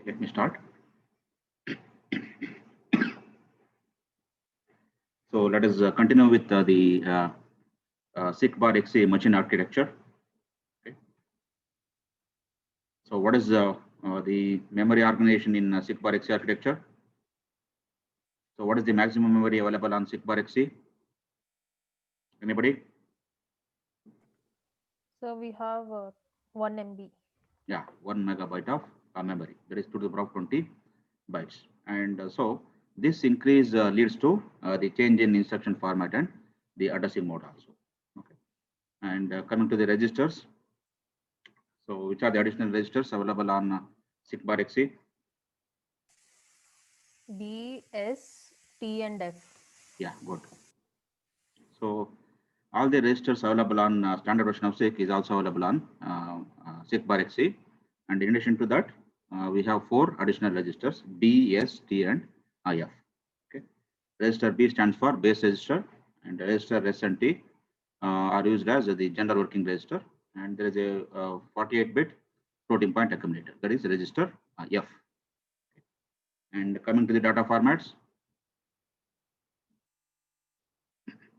Let me start. So let us continue with the SIC bar XA machine architecture. Okay. So what is the memory organization in SIC bar XA architecture? So what is the maximum memory available on SIC bar XA? Anybody? So we have 1 MB. Yeah, 1 megabyte of memory. That is to the power of 20 bytes. And so this increase leads to the change in instruction format and the addressing mode also. Okay. And coming to the registers. So which are the additional registers available on SIC bar XA? D, S, T, and F. Yeah, good. So all the registers available on standard version of SIC is also available on SIC bar XA. And in addition to that, we have 4 additional registers: B, S, T, and IF. Okay. Register B stands for base register, and register S and T are used as the general working register. And there is a 48-bit floating point accumulator, that is register F. And coming to the data formats,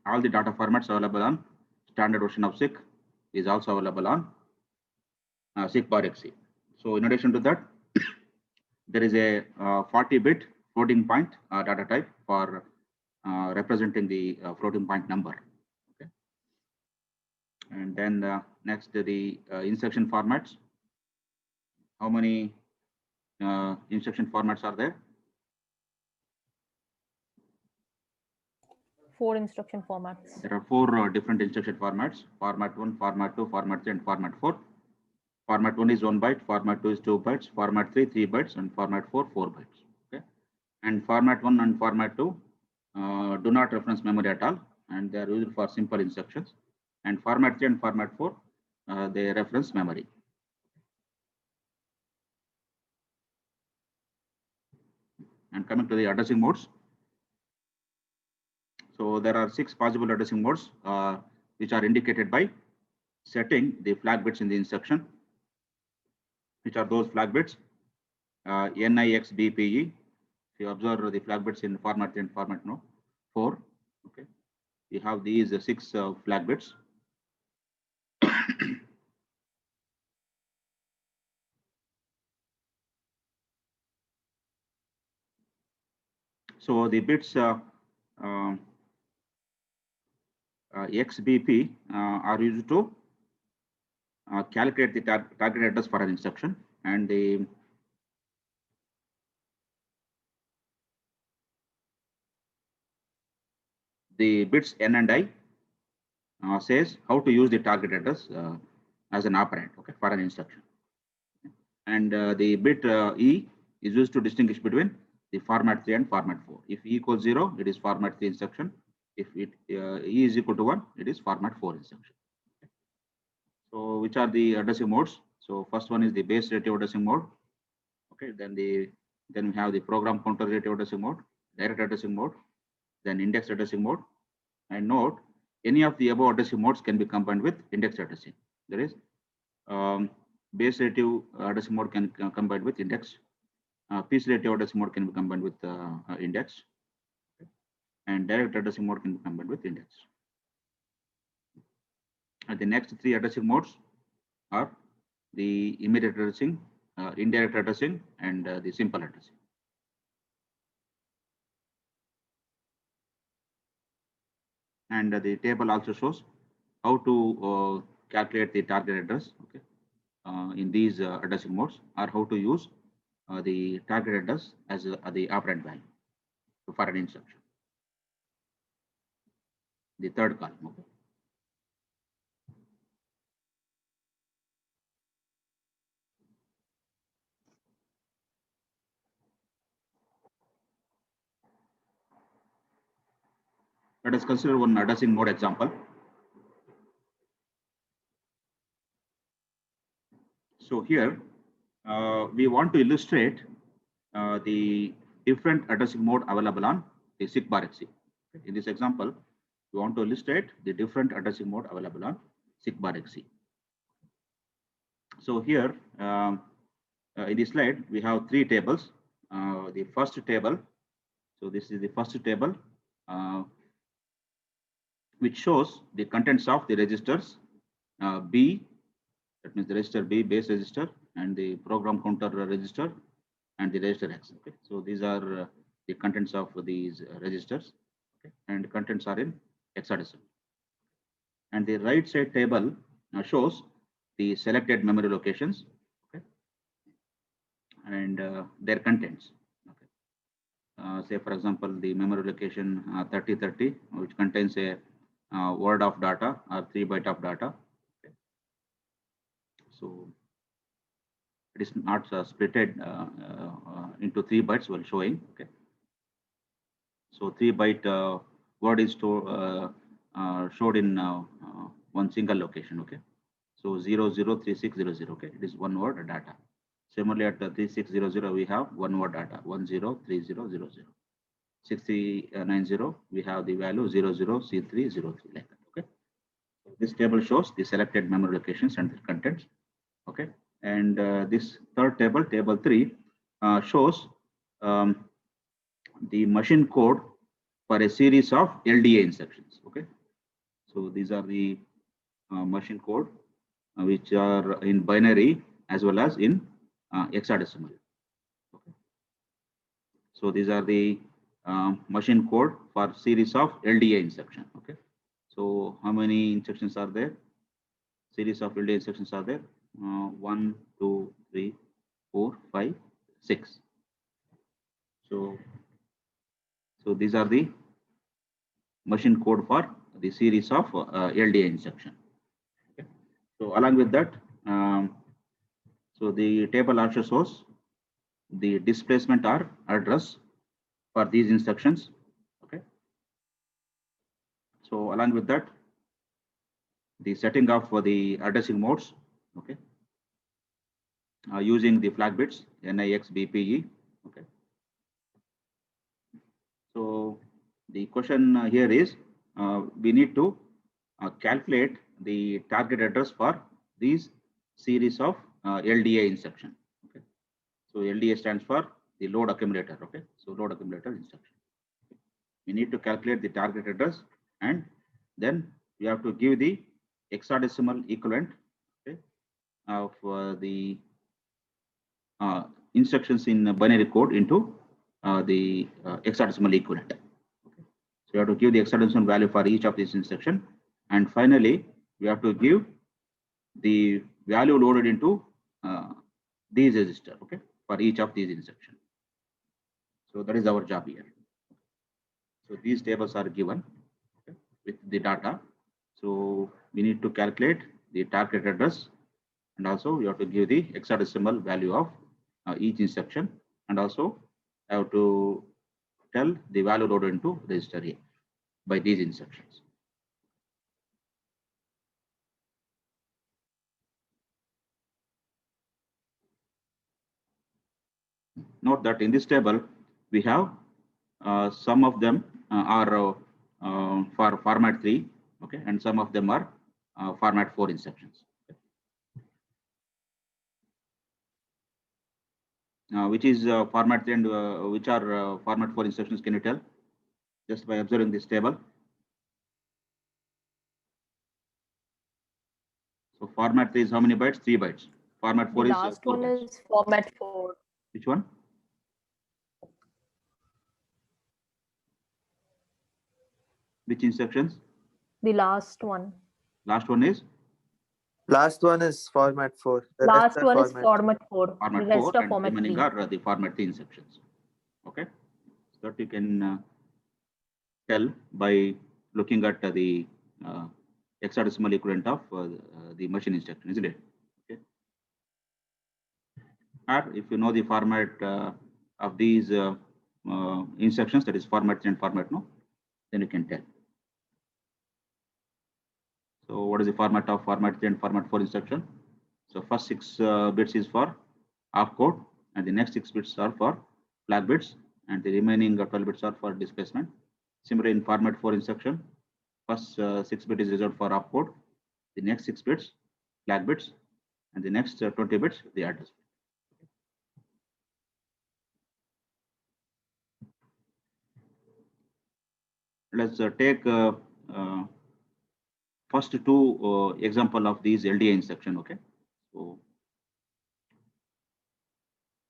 all the data formats available on standard version of SIC is also available on SIC bar XA. So in addition to that, there is a 40-bit floating point data type for representing the floating point number. Okay. And then next, the instruction formats. How many instruction formats are there? 4 instruction formats. There are 4 different instruction formats: format 1, format 2, format 3, and format 4. Format 1 is 1 byte, format 2 is 2 bytes, format 3 3 bytes, and format 4 4 bytes. Okay. And format 1 and format 2 do not reference memory at all, and they are used for simple instructions. And format 3 and format 4 they reference memory. And coming to the addressing modes. So there are 6 possible addressing modes which are indicated by setting the flag bits in the instruction. Which are those flag bits? NIX BPE. If you observe the flag bits in format 3 and format 4, okay, we have these 6 flag bits. So the bits XBP are used to calculate the target address for an instruction, and the bits N and I says how to use the target address as an operand, okay, for an instruction. And the bit E is used to distinguish between the format 3 and format 4. If E equals 0, it is format 3 instruction. If E is equal to 1, it is format 4 instruction. Okay. So which are the addressing modes? So first one is the base relative addressing mode. Okay, then we have the program counter relative addressing mode, direct addressing mode, then index addressing mode. And note, any of the above addressing modes can be combined with index addressing. There is base relative addressing mode can combine with index. Piece relative addressing mode can be combined with index. Okay. And direct addressing mode can be combined with index. And the next 3 addressing modes are the immediate addressing, indirect addressing, and the simple addressing. And the table also shows how to calculate the target address, okay, in these addressing modes, or how to use the target address as the operand value for an instruction. The third column. Okay. Let us consider one addressing mode example. So here we want to illustrate the different addressing mode available on the SIC bar XA. In this example, we want to illustrate the different addressing mode available on SIC bar XA. So here in this slide, we have three tables. The first table, so this is the first table, which shows the contents of the registers B, that means the register B, base register, and the program counter register, and the register X. Okay, so these are the contents of these registers, okay, and contents are in hexadecimal. And the right side table shows the selected memory locations, okay, and their contents. Okay. Say for example, the memory location 3030, which contains a word of data or 3 byte of data. Okay. So it is not splitted into 3 bytes while showing. Okay. So 3 byte word is showed in one single location. Okay. So 003600. Okay. It is one word data. Similarly, at 3600, we have one word data 103000. 6090, we have the value 00C303, like that. Okay. So this table shows the selected memory locations and the contents. Okay. And this third table, table 3, shows the machine code for a series of LDA instructions. Okay. So these are the machine code which are in binary as well as in hexadecimal. Okay. So these are the machine code for series of LDA instruction. Okay. So how many instructions are there? Series of LDA instructions are there? 1, 2, 3, 4, 5, 6. So these are the machine code for the series of LDA instruction. Okay. So along with that, so the table also shows the displacement or address for these instructions. Okay. So along with that, the setting of the addressing modes. Okay. Using the flag bits NIX BPE. Okay. So the question here is we need to calculate the target address for these series of LDA instruction. Okay. So LDA stands for the load accumulator. Okay. So load accumulator instruction. We need to calculate the target address, and then we have to give the hexadecimal equivalent, okay, of the instructions in binary code into the hexadecimal equivalent. Okay. So you have to give the hexadecimal value for each of these instruction, and finally we have to give the value loaded into these register, okay, for each of these instructions. So that is our job here. So these tables are given, okay, with the data. So we need to calculate the target address, and also we have to give the hexadecimal value of each instruction, and also have to tell the value loaded into register A by these instructions. Note that in this table we have some of them are for format 3, okay, and some of them are format 4 instructions. Which is format 3 and which are format 4 instructions, can you tell? Just by observing this table. So format 3 is how many bytes? 3 bytes. Format 4 The is last 4 one bytes. is format 4. Which one? Which instructions? The last one. Last one is? Last one is format 4. The Last rest are one is format format 4. Format The rest 4 are and format remaining 3. are the format 3 instructions. Okay. So that you can tell by looking at the hexadecimal equivalent of the machine instruction, isn't it? Okay. Or if you know the format of these instructions, that is format 3 and format no, then you can tell. So what is the format of format 3 and format 4 instruction? So first 6 bits is for opcode, and the next 6 bits are for flag bits, and the remaining 12 bits are for displacement. Similarly, in format 4 instruction, first 6 bit is reserved for opcode, the next 6 bits flag bits, and the next 20 bits the address. let's take first two example of these LDA instruction. Okay,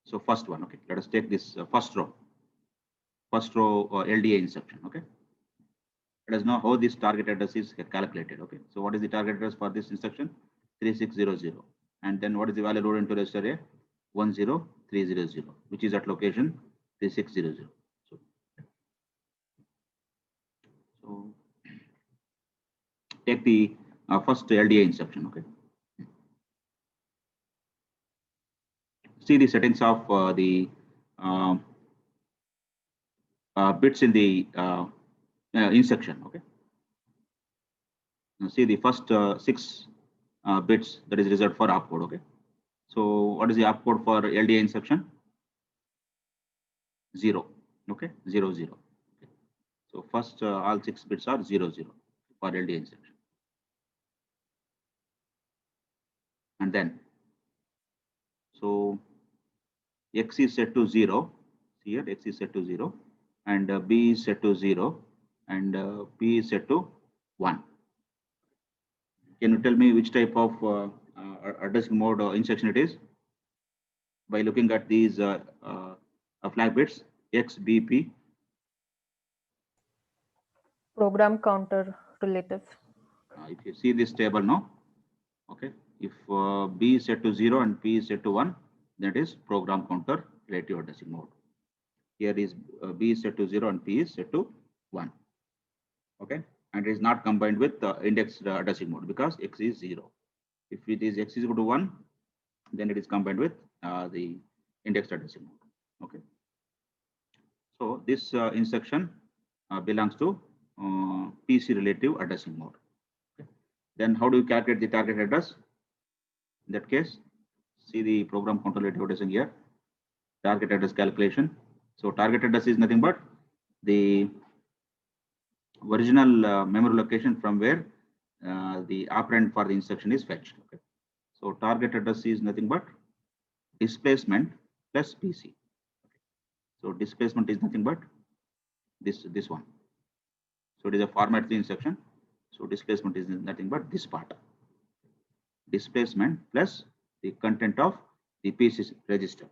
so first one. Okay, let us take this first row LDA instruction. Okay, let us know how this target address is calculated. Okay, so what is the target address for this instruction? 3600, and then what is the value loaded into register A? 10300, which is at location 3600. So take the first LDA instruction. Okay, see the settings of the bits in the instruction. Okay, now see the first 6 bits that is reserved for opcode. Okay, so what is the opcode for LDA instruction? 0. Okay, 0 0. Okay. So first all 6 bits are 0 0 for LDA instruction, and then so X is set to 0. Here X is set to 0, and B is set to 0, and P is set to 1. Can you tell me which type of addressing mode instruction it is? By looking at these flag bits, X, B, P. Program counter relative. If you see this table now, okay, if B is set to 0 and P is set to 1, that is program counter relative addressing mode. Here is B is set to 0 and P is set to 1. Okay, and it is not combined with index addressing mode because X is 0. If it is X is equal to 1, then it is combined with the indexed addressing mode. Okay, so this instruction belongs to PC relative addressing mode. Okay. Then how do you calculate the target address? In that case, see the program counter relative addressing here, target address calculation. So target address is nothing but the original memory location from where the operand for the instruction is fetched. Okay. So target address is nothing but displacement plus PC. Okay. So displacement is nothing but this one. So it is a format 3 instruction. So displacement is nothing but this part. Displacement plus the content of the PC register.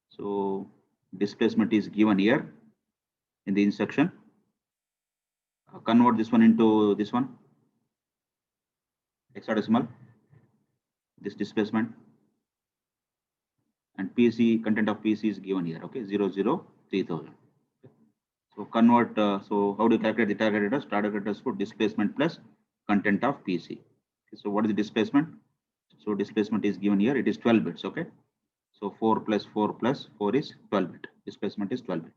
So displacement is given here in the instruction. Convert this one into this one, hexadecimal, this displacement, and PC content of PC is given here. Okay, 003,000. So convert. So how do you calculate the target address? Target address for displacement plus content of PC. Okay, so what is the displacement? So displacement is given here. It is 12 bits. Okay, so 4 plus 4 plus 4 is 12 bit. Displacement is 12 bit.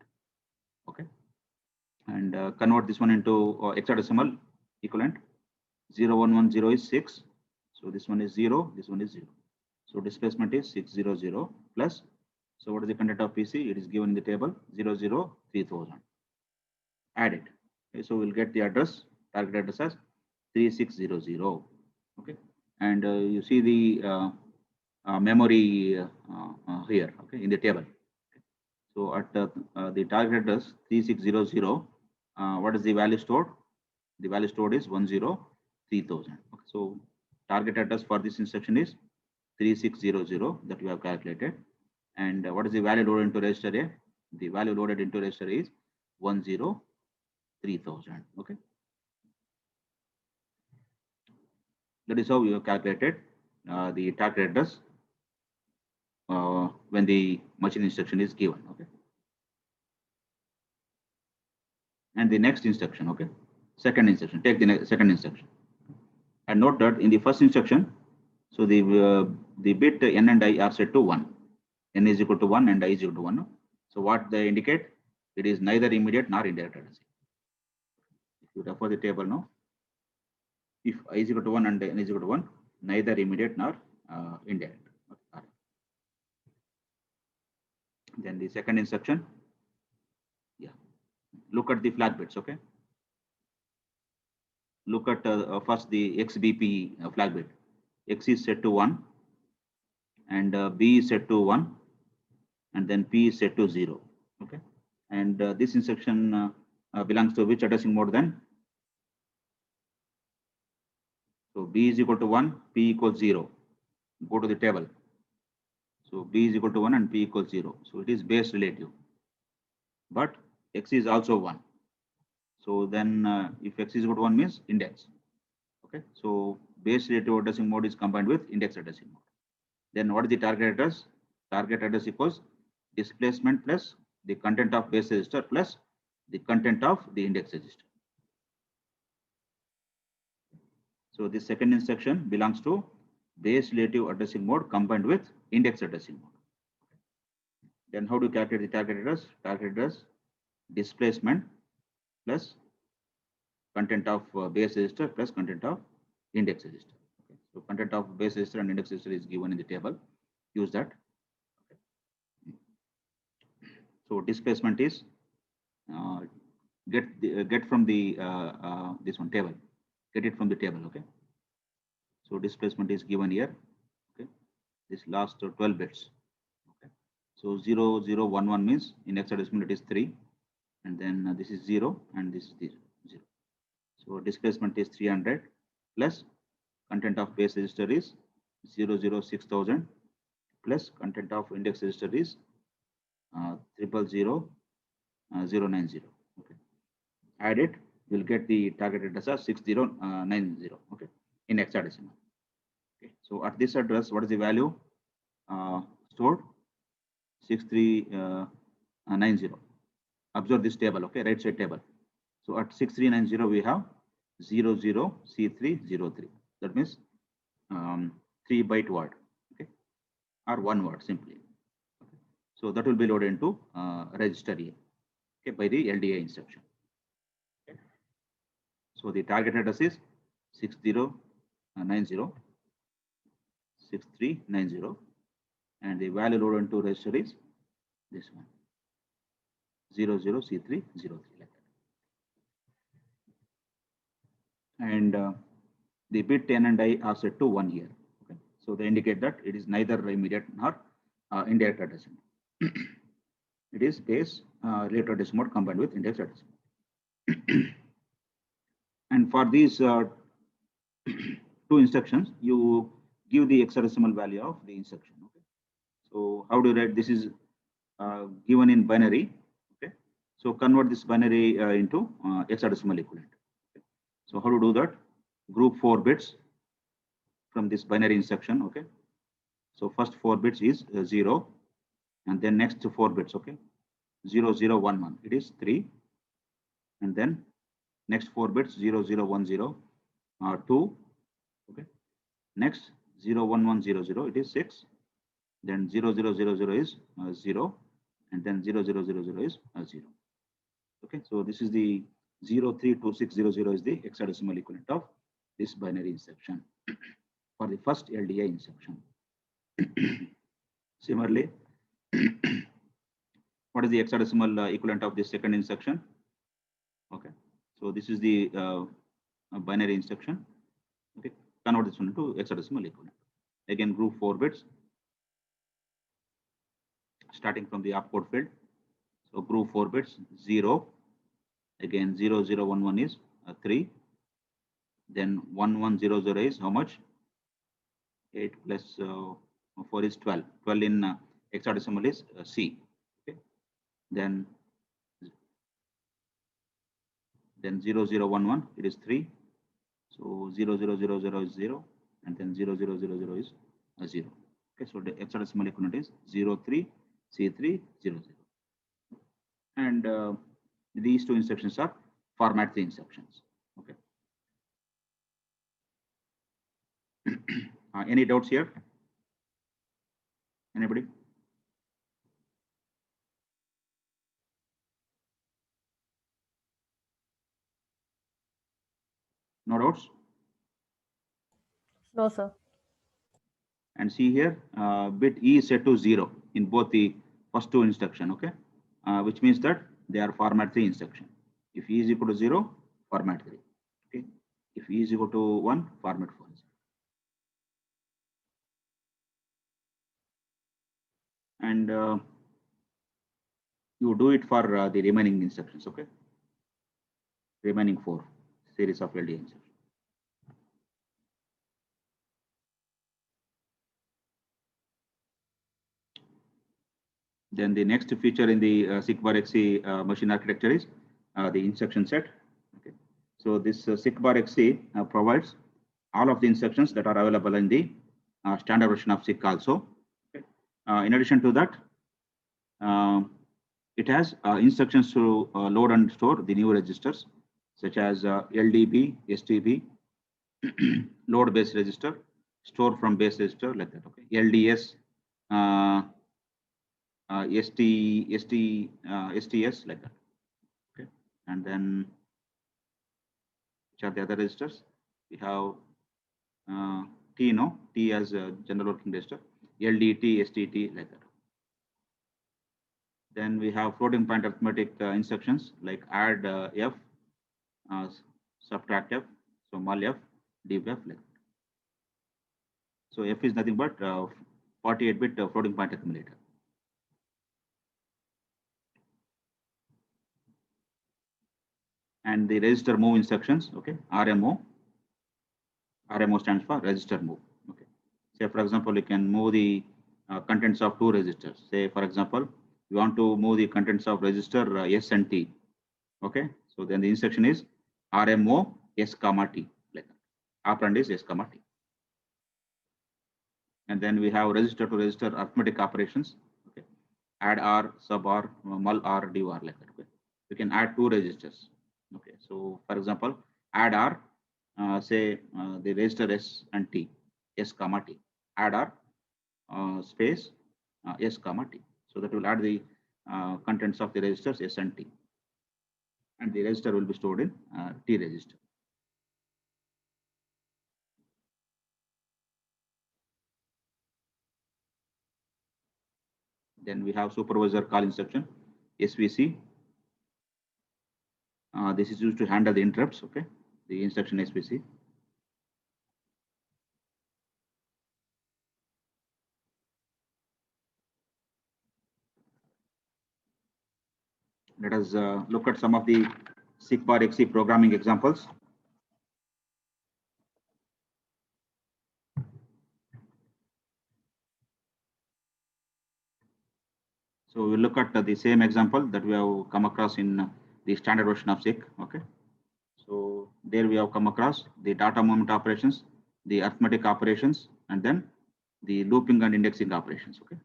Okay, and convert this one into hexadecimal equivalent. 0110 is 6. So this one is 0. This one is 0. So displacement is 600 plus. So what is the content of PC? It is given in the table 003,000. Add it. Okay, so we'll get the address, target address as 3600. Okay, and you see the memory here. Okay, in the table. Okay. So at the target address 3600, what is the value stored? The value stored is 103,000. Okay, so target address for this instruction is 3600 that we have calculated. And what is the value loaded into register A? The value loaded into register is 103,000. Okay, that is how we have calculated the target address when the machine instruction is given. Okay, and the next instruction. Okay, second instruction. Take the second instruction, and note that in the first instruction, so the bit n and I are set to 1. N is equal to 1 and I is equal to 1. So what they indicate? It is neither immediate nor indirect addressing. If you refer the table now, if I is equal to 1 and n is equal to 1, neither immediate nor indirect. Okay. Then the second instruction, yeah, look at the flag bits. Okay, look at first the XBP flag bit. X is set to 1, and B is set to 1, and then P is set to 0. Okay, and this instruction belongs to which addressing mode then? So B is equal to 1, P equals 0. Go to the table. So B is equal to 1 and P equals 0. So it is base relative. But X is also 1. So then if X is equal to 1 means index. Okay. So base relative addressing mode is combined with index addressing mode. Then what is the target address? Target address equals displacement plus the content of base register plus the content of the index register. So the second instruction belongs to base relative addressing mode combined with index addressing mode. Then how do you calculate the target address? Target address displacement plus content of base register plus content of index register. Okay. So content of base register and index register is given in the table. Use that. Okay. So displacement is get from the this one table. Get it from the table. Okay. So displacement is given here. Okay. This last 12 bits. Okay. So 0, 0, 1, 1 means in hexadecimal it is 3, and then this is 0 and this is 0. So displacement is 300 plus content of base register is 006,000 plus content of index register is 000 090. Okay. Add it, you'll get the target address as 6090. Okay, in hexadecimal. Okay. So at this address, what is the value stored? 6390. Observe this table. Okay, right side table. So at 6390 we have 00C303. That means 3 byte word. Okay, or 1 word simply. Okay. So that will be loaded into register A. Okay, by the LDA instruction. Okay. So the target address is 6090 6390, and the value loaded into register is this one 00C303 like that. And the bit N and I are set to 1 here. Okay, so they indicate that it is neither immediate nor indirect addressing. It is base related addressing mode combined with index addressing. And for these 2 instructions, you give the hexadecimal value of the instruction. Okay, so how do you write? This is given in binary. Okay, so convert this binary into hexadecimal equivalent. Okay. So how to do that? Group 4 bits from this binary instruction. Okay, so first 4 bits is 0, and then next 4 bits. Okay, 0011 it is 3, and then next 4 bits 0010 2. Okay, next 01100 it is 6, then 0000 is 0, and then 0000 is 0. Okay, so this is the 032600 is the hexadecimal equivalent of this binary instruction for the first LDA instruction. Similarly, what is the hexadecimal equivalent of the second instruction? Okay, so this is the binary instruction. Okay, convert this one into hexadecimal equivalent. Again, group 4 bits starting from the opcode field. So group 4 bits 0. Again 0011 is 3. Then 1100 is how much? 8 plus 4 is 12. 12 in hexadecimal is C. Okay. Then 0011 it is 3. So 0000 is 0, and then 0000 is 0. Okay, so the hexadecimal equivalent is 03C300. And these 2 instructions are format 3 instructions. Okay. Any doubts here? Anybody? No doubts? No, sir. And see here, bit E is set to 0 in both the first 2 instruction. Okay, which means that they are format 3 instruction. If E is equal to 0, format 3. Okay, if E is equal to 1, format 4. And you do it for the remaining instructions. Okay, remaining 4 series of LDA instructions. Then the next feature in the SICK-bar-XC machine architecture is the instruction set. Okay. So this SICK-bar-XC provides all of the instructions that are available in the standard version of SICK also. Okay. In addition to that, it has instructions to load and store the new registers such as LDB, STB, load base register, store from base register, like that. Okay. LDS, STS, like that. Okay. And then which are the other registers? We have T as a general working register, LDT, STT, like that. Then we have floating point arithmetic instructions like add F, subtract F, so mul F, div F, like that. So F is nothing but 48-bit floating point accumulator. And the register move instructions, okay, RMO. RMO stands for register move. Okay. Say for example, you can move the contents of 2 registers. Say for example, you want to move the contents of register S and T. Okay. So then the instruction is RMO S comma T. Like that. Operand is S comma T. And then we have register to register arithmetic operations. Okay. Add R, sub R, mul R, div R, like that. Okay. We can add 2 registers. Okay. So for example, add R. Say the register S and T, S comma T, add R space S comma T. So that will add the contents of the registers S and T. And the register will be stored in T register. Then we have supervisor call instruction, SVC. This is used to handle the interrupts, okay, the instruction SVC. Let us look at some of the SICK-bar-XC programming examples. So we'll look at the same example that we have come across in the standard version of SICK. Okay. So there we have come across the data movement operations, the arithmetic operations, and then the looping and indexing operations. Okay.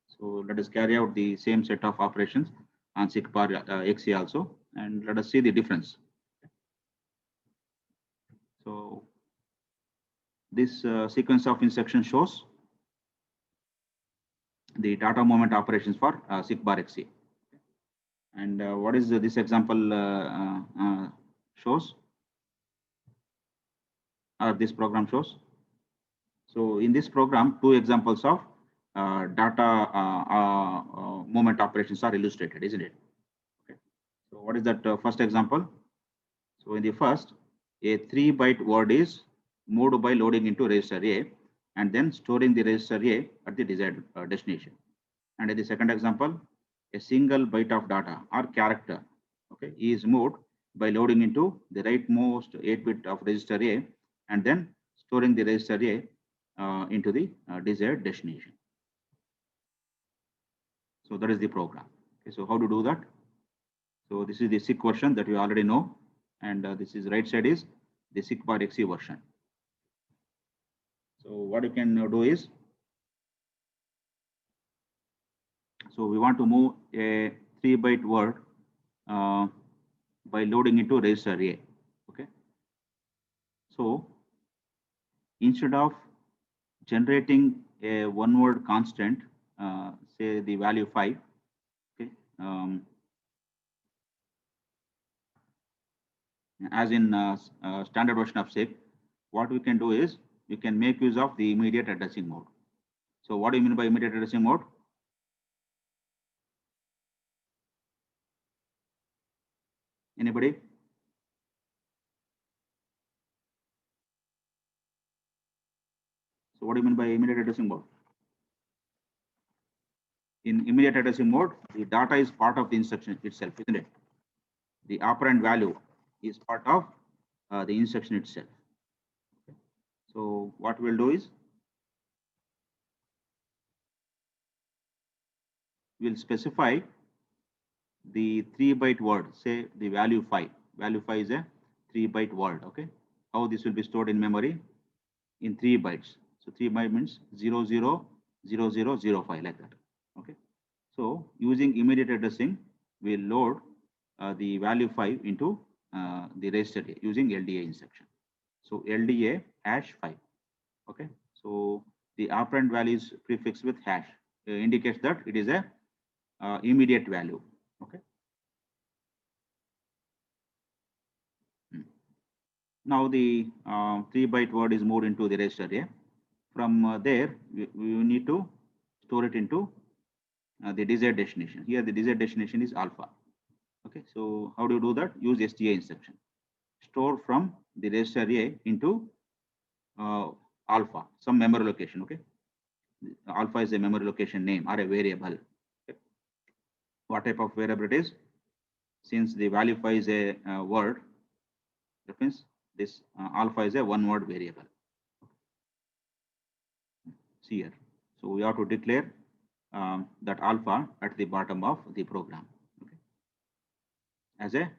So let us carry out the same set of operations on SICK-bar-XC also, and let us see the difference. So this sequence of instructions shows the data movement operations for SICK-bar-XC. And what is this example shows, or this program shows? So in this program, 2 examples of data movement operations are illustrated, isn't it? Okay. So what is that first example? So in the first, a 3-byte word is moved by loading into register A and then storing the register A at the desired destination. And in the second example, a single byte of data or character, okay, is moved by loading into the rightmost 8-bit of register A and then storing the register A into the desired destination. So that is the program. Okay, so how to do that? So this is the SICK version that we already know, and this is right side is the SICK-bar-XC version. So what you can do is, so we want to move a 3-byte word by loading into register A. Okay. So instead of generating a 1-word constant, say the value 5, okay, as in standard version of SICK, what we can do is we can make use of the immediate addressing mode. So what do you mean by immediate addressing mode? Anybody? So what do you mean by immediate addressing mode? In immediate addressing mode, the data is part of the instruction itself, isn't it? The operand value is part of the instruction itself. Okay. So what we'll do is we'll specify the 3-byte word, say the value 5. Value 5 is a 3-byte word. Okay. How this will be stored in memory? In 3 bytes. So 3 byte means 000005 like that. Okay. So using immediate addressing, we'll load the value 5 into the register A using LDA instruction. So LDA hash 5. Okay. So the operand value is prefixed with hash. Indicates that it is a immediate value. Okay. Now the 3-byte word is moved into the register A. From there, we need to store it into the desired destination. Here the desired destination is alpha. Okay, so how do you do that? Use STA instruction. Store from the register A into alpha, some memory location. Okay, alpha is a memory location name or a variable. Okay. What type of variable it is? Since the value 5 is a word, that means this alpha is a one-word variable. See here. So we have to declare that alpha at the bottom of the program, okay, as a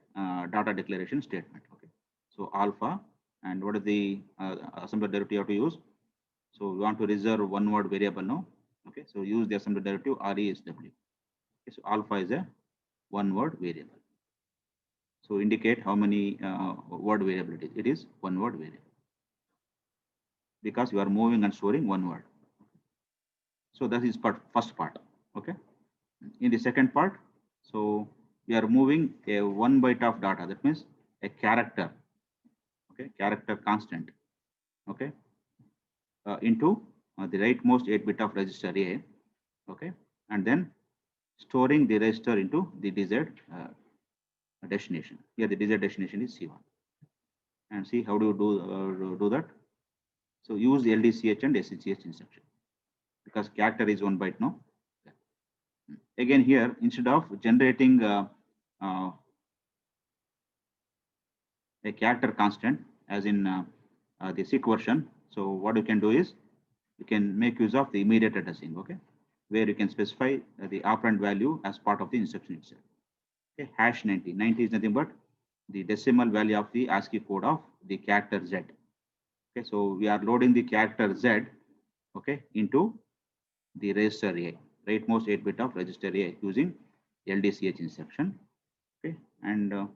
data declaration statement. Okay, so alpha, and what is the assembly derivative you have to use? So we want to reserve one-word variable now. Okay, so use the assembly derivative RESW. Okay, so alpha is a one-word variable. So indicate how many word variable it is. It is one-word variable because you are moving and storing one word. So that is first part. Okay. In the second part, so we are moving a 1 byte of data. That means a character. Okay, character constant. Okay, into the rightmost 8-bit of register A. Okay, and then storing the register into the desired destination. Here the desired destination is C1. And see how do you do that? So use LDCH and SCH instruction because character is 1 byte now. Again here, instead of generating a character constant as in the SIC version, so what you can do is you can make use of the immediate addressing, okay, where you can specify the operand value as part of the instruction itself. Okay, hash 90. 90 is nothing but the decimal value of the ASCII code of the character Z. Okay, so we are loading the character Z, okay, into the register A, rightmost 8-bit of register A using LDCH instruction. Okay, and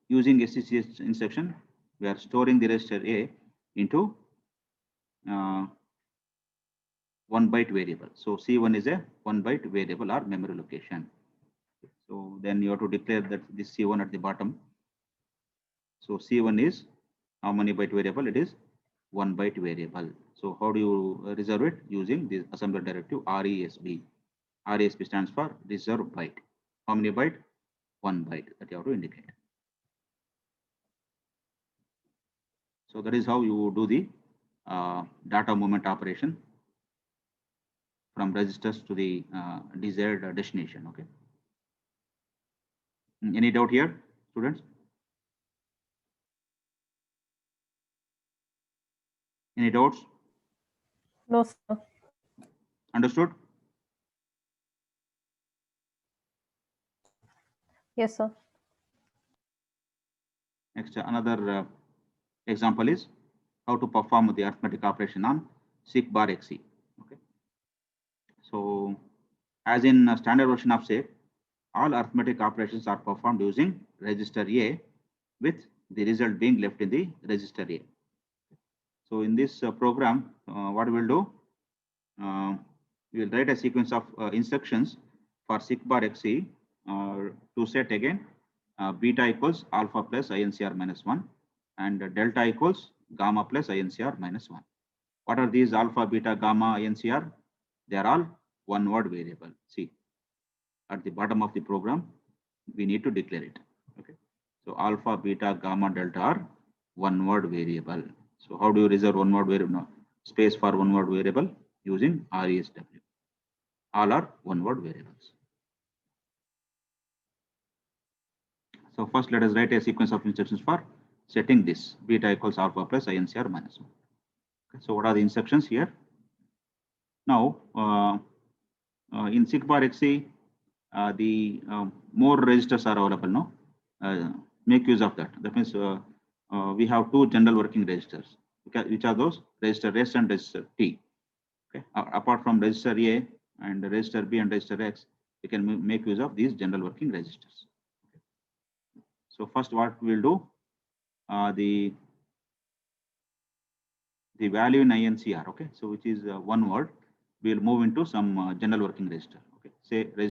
using SCH instruction, we are storing the register A into 1 byte variable. So C1 is a 1 byte variable or memory location. So then you have to declare that this C1 at the bottom. So C1 is how many byte variable? It is 1 byte variable. So how do you reserve it? Using the assembly directive RESB. RESB stands for reserve byte. How many byte? 1 byte that you have to indicate. So that is how you do the data movement operation from registers to the desired destination. Okay. Any doubt here, students? Any doubts? No, sir. Understood? Yes, sir. Next, another example is how to perform the arithmetic operation on SIC bar XE. Okay. So, as in standard version of SIC, all arithmetic operations are performed using register A with the result being left in the register A. So, in this program, what we'll do, we will write a sequence of instructions for SIC bar XE to set again beta equals alpha plus INCR minus 1 and delta equals gamma plus INCR minus 1. What are these alpha, beta, gamma, INCR? They are all one-word variable. See, at the bottom of the program, we need to declare it. Okay. So alpha, beta, gamma, delta are one-word variable. So how do you reserve one-word variable? No, space for one-word variable using RESW. All are one-word variables. So first let us write a sequence of instructions for setting this beta equals alpha plus INCR minus 1. Okay, so what are the instructions here? Now, in SIG bar XC, the more registers are available now. Make use of that. That means we have two general working registers. Okay, which are those? Register S and register T. Okay. Apart from register A and register B and register X, we can make use of these general working registers. Okay. So first, what we'll do, the value in INCR. Okay, so which is one word, we'll move into some general working register. Okay, say